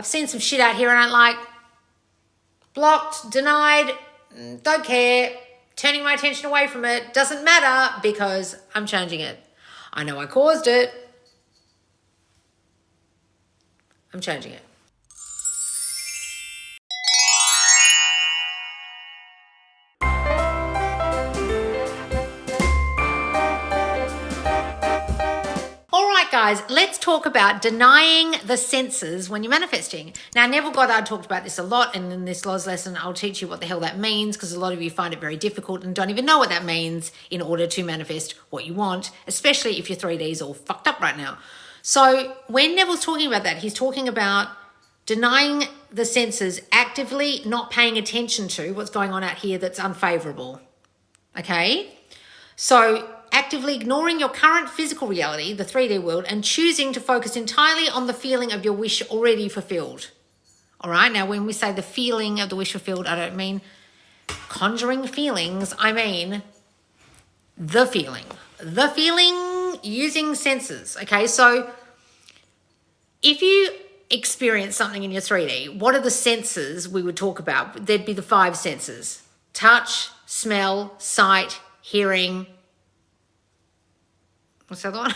I've seen some shit out here I don't like. Blocked, denied, don't care, turning my attention away from it, doesn't matter because I'm changing it. I know I caused it. I'm changing it. Guys, let's talk about denying the senses when you're manifesting. Now, Neville Goddard talked about this a lot, and in this Loz lesson, I'll teach you what the hell that means, because a lot of you find it very difficult and don't even know what that means in order to manifest what you want, especially if your 3D is all fucked up right now. So when Neville's talking about that, he's talking about denying the senses, actively not paying attention to what's going on out here that's unfavourable. Okay? So actively ignoring your current physical reality, the 3D world, and choosing to focus entirely on the feeling of your wish already fulfilled. All right, now when we say the feeling of the wish fulfilled, I don't mean conjuring feelings, I mean the feeling. The feeling using senses, okay? So if you experience something in your 3D, what are the senses we would talk about? There'd be the 5 senses: touch, smell, sight, hearing. What's the other one?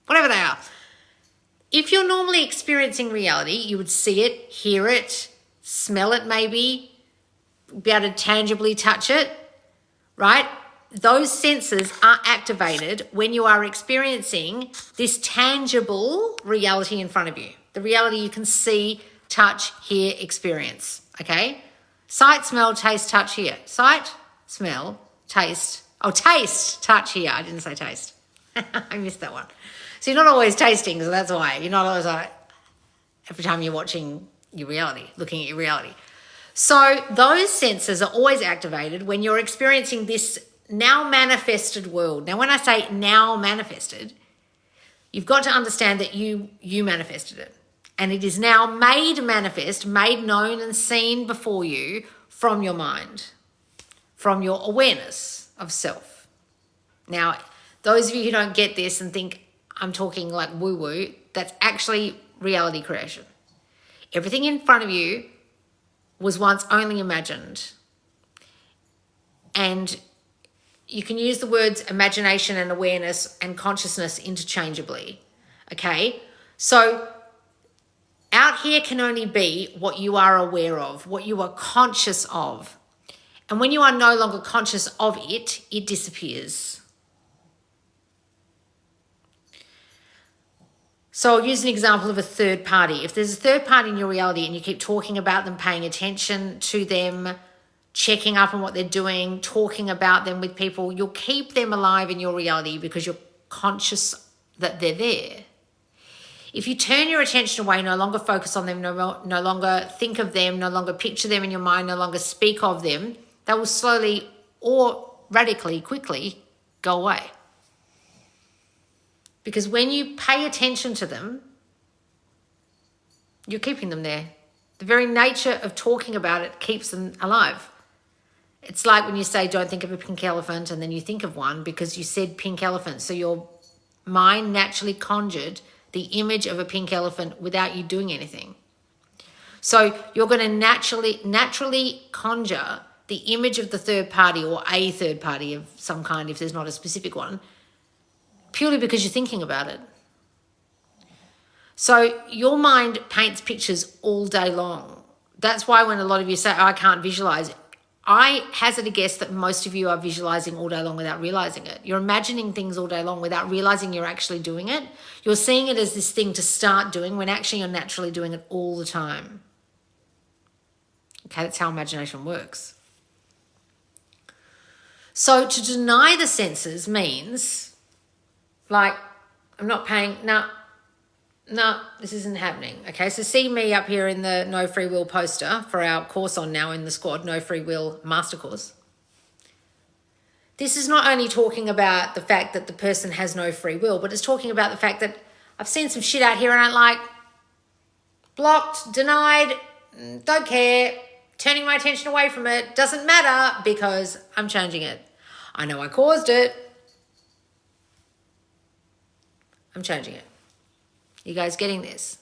Whatever they are. If you're normally experiencing reality, you would see it, hear it, smell it maybe, be able to tangibly touch it, right? Those senses are activated when you are experiencing this tangible reality in front of you. The reality you can see, touch, hear, experience, okay? Sight, smell, taste, touch, hear. Sight, smell, taste. Oh, taste, touch, hear. I didn't say taste. I missed that one. So you're not always tasting, so that's why. You're not always like, every time you're watching your reality, looking at your reality. So those senses are always activated when you're experiencing this now manifested world. Now, when I say now manifested, you've got to understand that you manifested it. And it is now made manifest, made known and seen before you from your mind, from your awareness of self. Now, those of you who don't get this and think I'm talking like woo-woo, that's actually reality creation. Everything in front of you was once only imagined. And you can use the words imagination and awareness and consciousness interchangeably, okay? So out here can only be what you are aware of, what you are conscious of. And when you are no longer conscious of it, it disappears. So I'll use an example of a third party. If there's a third party in your reality and you keep talking about them, paying attention to them, checking up on what they're doing, talking about them with people, you'll keep them alive in your reality because you're conscious that they're there. If you turn your attention away, no longer focus on them, no longer think of them, no longer picture them in your mind, no longer speak of them, they will slowly or radically quickly go away. Because when you pay attention to them, you're keeping them there. The very nature of talking about it keeps them alive. It's like when you say, don't think of a pink elephant, and then you think of one because you said pink elephant. So your mind naturally conjured the image of a pink elephant without you doing anything. So you're going to naturally conjure the image of the third party or a third party of some kind, if there's not a specific one, purely because you're thinking about it. So your mind paints pictures all day long. That's why when a lot of you say, oh, I can't visualize it, I hazard a guess that most of you are visualizing all day long without realizing it. You're imagining things all day long without realizing you're actually doing it. You're seeing it as this thing to start doing when actually you're naturally doing it all the time. Okay, that's how imagination works. So to deny the senses means, like, I'm not paying, no, this isn't happening. Okay, so see me up here in the No Free Will poster for our course on now in the squad, No Free Will Master Course. This is not only talking about the fact that the person has no free will, but it's talking about the fact that I've seen some shit out here I don't like. Blocked, denied, don't care, turning my attention away from it, doesn't matter because I'm changing it. I know I caused it. I'm changing it. You guys getting this?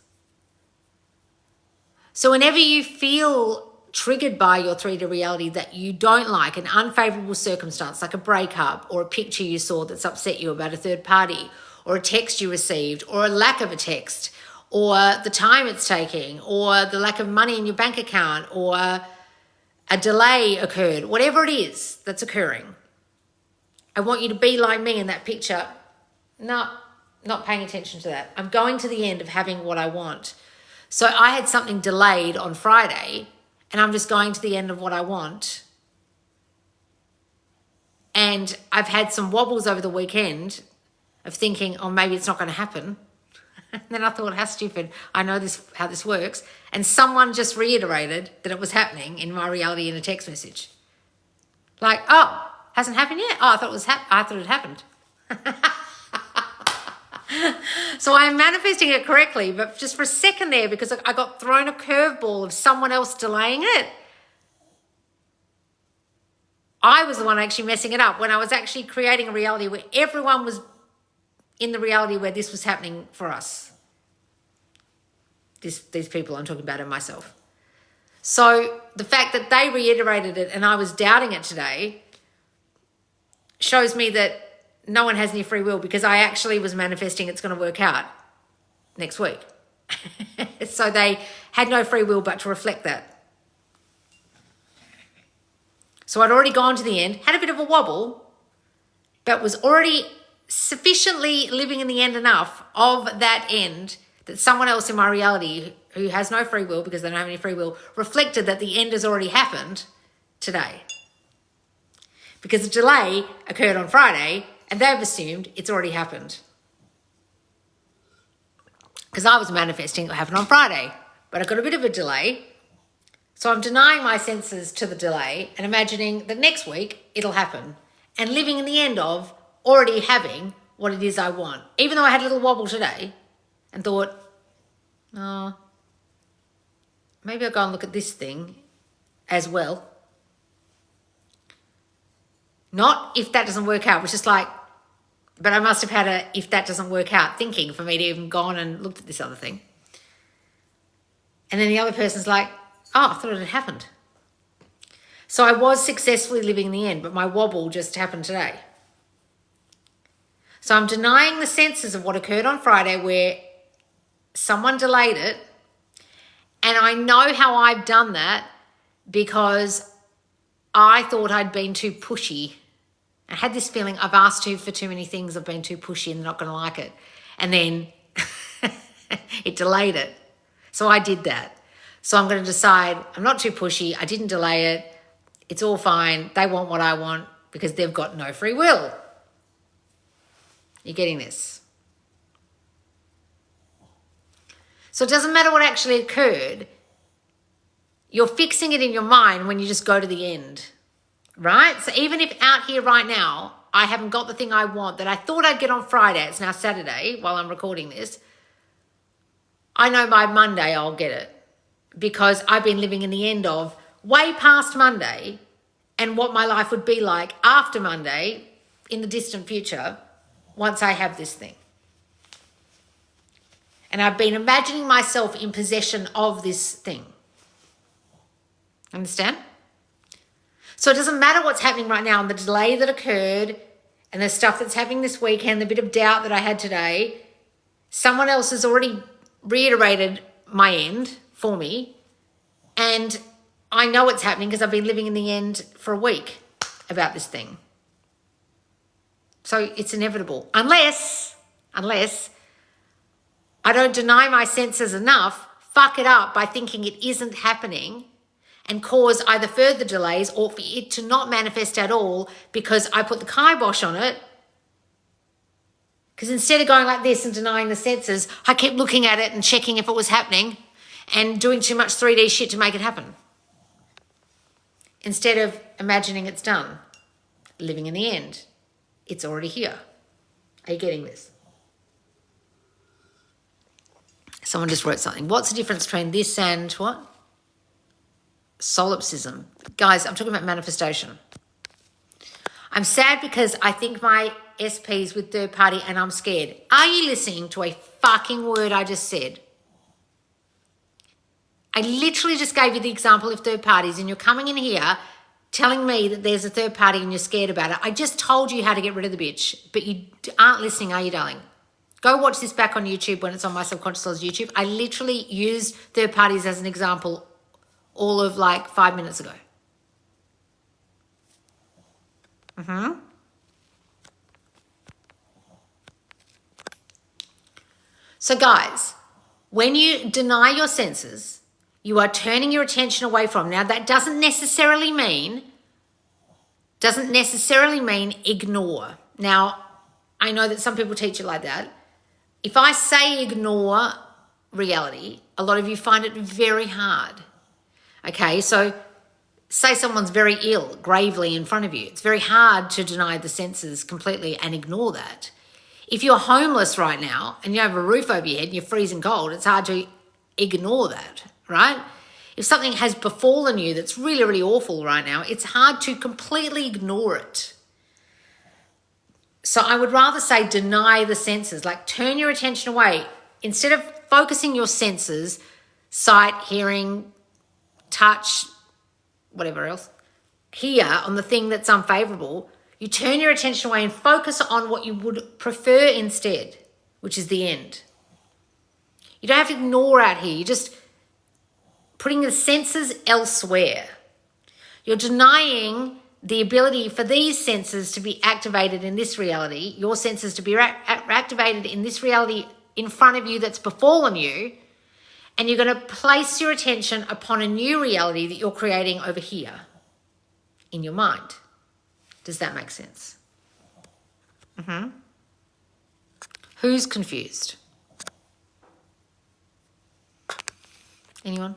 So whenever you feel triggered by your 3D reality that you don't like, an unfavorable circumstance like a breakup or a picture you saw that's upset you about a third party, or a text you received, or a lack of a text, or the time it's taking, or the lack of money in your bank account, or a delay occurred, whatever it is that's occurring, I want you to be like me in that picture. No, not paying attention to that. I'm going to the end of having what I want. So I had something delayed on Friday, and I'm just going to the end of what I want. And I've had some wobbles over the weekend of thinking, oh, maybe it's not going to happen. And then I thought, how stupid. I know how this works. And someone just reiterated that it was happening in my reality in a text message. Like, oh, hasn't happened yet? Oh, I thought it happened. So I'm manifesting it correctly, but just for a second there, because I got thrown a curveball of someone else delaying it, I was the one actually messing it up when I was actually creating a reality where everyone was in the reality where this was happening for us. These people I'm talking about and myself. So the fact that they reiterated it and I was doubting it today shows me that no one has any free will, because I actually was manifesting it's going to work out next week. So they had no free will but to reflect that. So I'd already gone to the end, had a bit of a wobble, but was already sufficiently living in the end enough of that end that someone else in my reality who has no free will, because they don't have any free will, reflected that the end has already happened today. Because the delay occurred on Friday and they've assumed it's already happened. Because I was manifesting it would happen on Friday, but I got a bit of a delay. So I'm denying my senses to the delay and imagining that next week it'll happen, and living in the end of already having what it is I want. Even though I had a little wobble today and thought, oh, maybe I'll go and look at this thing as well. Not if that doesn't work out, which is like, but I must have had a if that doesn't work out thinking for me to even gone and looked at this other thing. And then the other person's like, oh, I thought it had happened. So I was successfully living in the end, but my wobble just happened today. So I'm denying the senses of what occurred on Friday where someone delayed it. And I know how I've done that because I thought I'd been too pushy. I had this feeling I've asked for too many things, I've been too pushy and they're not going to like it. And then it delayed it. So I did that. So I'm going to decide I'm not too pushy, I didn't delay it, it's all fine, they want what I want because they've got no free will. You're getting this? So it doesn't matter what actually occurred, you're fixing it in your mind when you just go to the end. Right? So even if out here right now, I haven't got the thing I want that I thought I'd get on Friday, it's now Saturday while I'm recording this, I know by Monday I'll get it because I've been living in the end of way past Monday and what my life would be like after Monday in the distant future once I have this thing. And I've been imagining myself in possession of this thing. Understand? So it doesn't matter what's happening right now and the delay that occurred and the stuff that's happening this weekend, the bit of doubt that I had today, someone else has already reiterated my end for me. And I know it's happening because I've been living in the end for a week about this thing. So it's inevitable. Unless I don't deny my senses enough, fuck it up by thinking it isn't happening and cause either further delays or for it to not manifest at all because I put the kibosh on it. Because instead of going like this and denying the senses, I kept looking at it and checking if it was happening and doing too much 3D shit to make it happen. Instead of imagining it's done, living in the end, it's already here. Are you getting this? Someone just wrote something. What's the difference between this and what? Solipsism. Guys, I'm talking about manifestation. I'm sad because I think my SP's with third party and I'm scared. Are you listening to a fucking word I just said? I literally just gave you the example of third parties, and you're coming in here telling me that there's a third party and you're scared about it. I just told you how to get rid of the bitch, but you aren't listening, are you, darling? Go watch this back on YouTube when it's on my Subconscious Laws YouTube. I literally used third parties as an example all of like 5 minutes ago. So guys, when you deny your senses, you are turning your attention away from. Now that doesn't necessarily mean ignore. Now, I know that some people teach it like that. If I say ignore reality, a lot of you find it very hard. Okay, so say someone's very ill, gravely in front of you. It's very hard to deny the senses completely and ignore that. If you're homeless right now and you have a roof over your head and you're freezing cold, it's hard to ignore that, right? If something has befallen you that's really, really awful right now, it's hard to completely ignore it. So I would rather say deny the senses, like turn your attention away. Instead of focusing your senses, sight, hearing, touch, whatever else, here on the thing that's unfavourable, you turn your attention away and focus on what you would prefer instead, which is the end. You don't have to ignore out here. You're just putting the senses elsewhere. You're denying the ability for these senses to be activated in this reality, your senses to be activated in this reality in front of you that's befallen you, and you're going to place your attention upon a new reality that you're creating over here in your mind. Does that make sense? Who's confused? Anyone?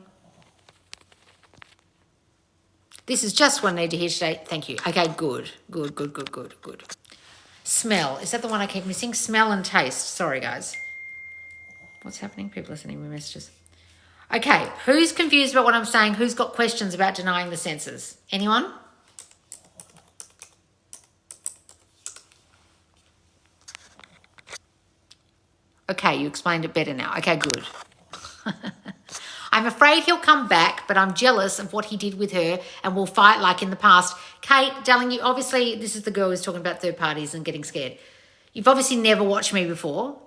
This is just what I need to hear today. Thank you. Okay, good. Smell. Is that the one I keep missing? Smell and taste. Sorry, guys. What's happening? People are sending me messages. Okay, who's confused about what I'm saying? Who's got questions about denying the senses? Anyone? Okay, you explained it better now. Okay, good. I'm afraid he'll come back, but I'm jealous of what he did with her and we'll fight like in the past. Kate, darling, you obviously, this is the girl who's talking about third parties and getting scared. You've obviously never watched me before.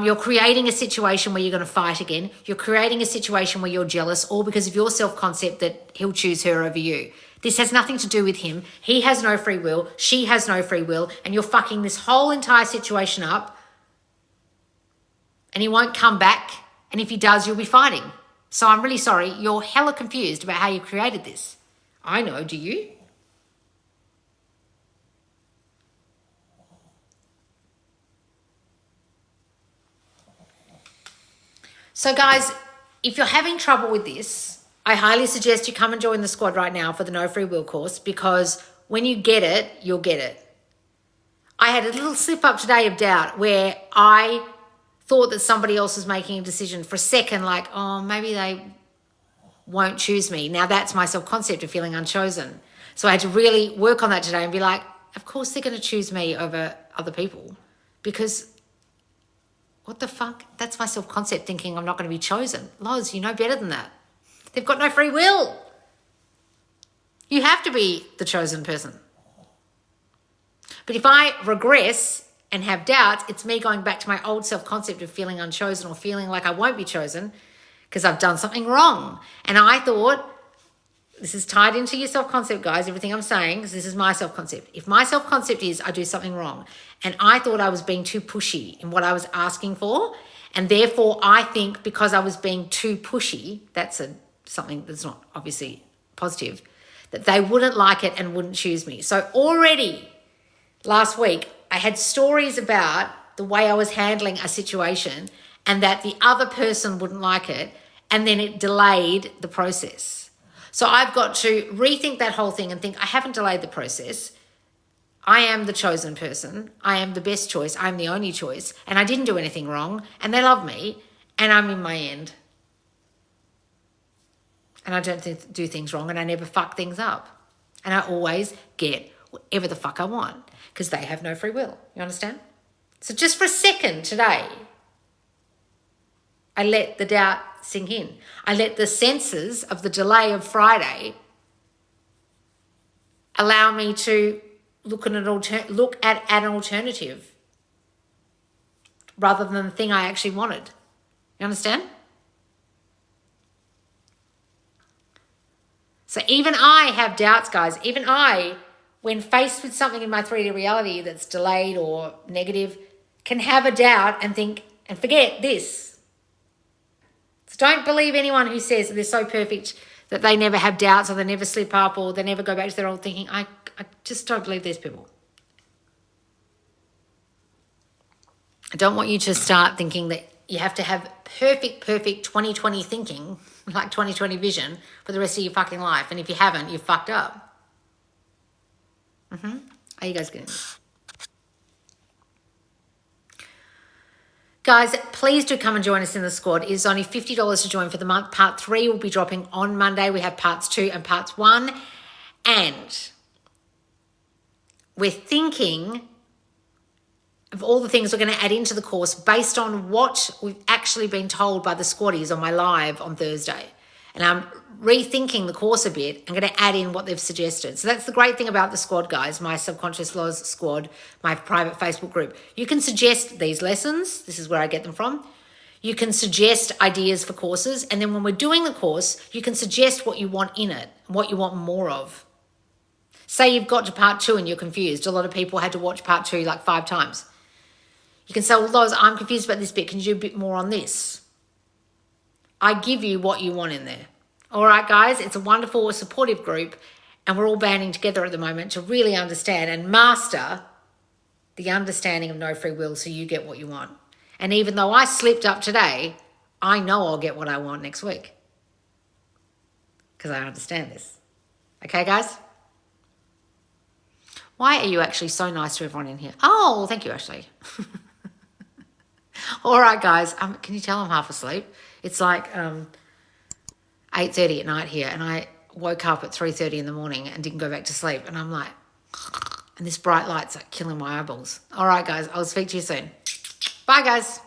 You're creating a situation where you're going to fight again. You're creating a situation where you're jealous, all because of your self-concept that he'll choose her over you. This has nothing to do with him. He has no free will. She has no free will. And you're fucking this whole entire situation up. And he won't come back. And if he does, you'll be fighting. So I'm really sorry. You're hella confused about how you created this. I know. Do you? So guys, if you're having trouble with this, I highly suggest you come and join the squad right now for the No Free Will course, because when you get it, you'll get it. I had a little slip up today of doubt where I thought that somebody else was making a decision for a second, like, oh, maybe they won't choose me. Now that's my self-concept of feeling unchosen. So I had to really work on that today and be like, of course they're going to choose me over other people, because what the fuck? That's my self-concept thinking I'm not going to be chosen. Loz, you know better than that. They've got no free will. You have to be the chosen person. But if I regress and have doubts, it's me going back to my old self-concept of feeling unchosen or feeling like I won't be chosen because I've done something wrong. And I thought, this is tied into your self-concept, guys, everything I'm saying, because this is my self-concept. If my self-concept is I do something wrong, and I thought I was being too pushy in what I was asking for, and therefore I think because I was being too pushy, that's something that's not obviously positive, that they wouldn't like it and wouldn't choose me. So already last week, I had stories about the way I was handling a situation and that the other person wouldn't like it, and then it delayed the process. So I've got to rethink that whole thing and think, I haven't delayed the process. I am the chosen person. I am the best choice. I'm the only choice. And I didn't do anything wrong. And they love me. And I'm in my end. And I don't do things wrong. And I never fuck things up. And I always get whatever the fuck I want. Because they have no free will. You understand? So just for a second today, I let the doubt sink in. I let the senses of the delay of Friday allow me to look at an alternative rather than the thing I actually wanted. You understand? So even I have doubts, guys. Even I, when faced with something in my 3D reality that's delayed or negative, can have a doubt and think and forget this. So don't believe anyone who says that they're so perfect that they never have doubts or they never slip up or they never go back to their old thinking. I just don't believe these people. I don't want you to start thinking that you have to have perfect 2020 thinking, like 2020 vision, for the rest of your fucking life. And if you haven't, you've fucked up. Are you guys getting this? Guys, please do come and join us in the squad. It is only $50 to join for the month. Part 3 will be dropping on Monday. We have parts 2 and parts 1. And we're thinking of all the things we're going to add into the course based on what we've actually been told by the squaddies on my live on Thursday. And I'm rethinking the course a bit. I'm going to add in what they've suggested. So that's the great thing about the squad, guys, my Subconscious Laws squad, my private Facebook group. You can suggest these lessons. This is where I get them from. You can suggest ideas for courses. And then when we're doing the course, you can suggest what you want in it, what you want more of. Say you've got to part 2 and you're confused. A lot of people had to watch part 2 like 5 times. You can say, well, Loz, I'm confused about this bit. Can you do a bit more on this? I give you what you want in there. All right, guys, it's a wonderful, supportive group, and we're all banding together at the moment to really understand and master the understanding of no free will so you get what you want. And even though I slipped up today, I know I'll get what I want next week because I understand this. Okay, guys? Why are you actually so nice to everyone in here? Oh, thank you, Ashley. All right, guys. Can you tell I'm half asleep? It's like 8:30 at night here, and I woke up at 3:30 in the morning and didn't go back to sleep. And I'm like, and this bright light's like killing my eyeballs. All right, guys. I'll speak to you soon. Bye, guys.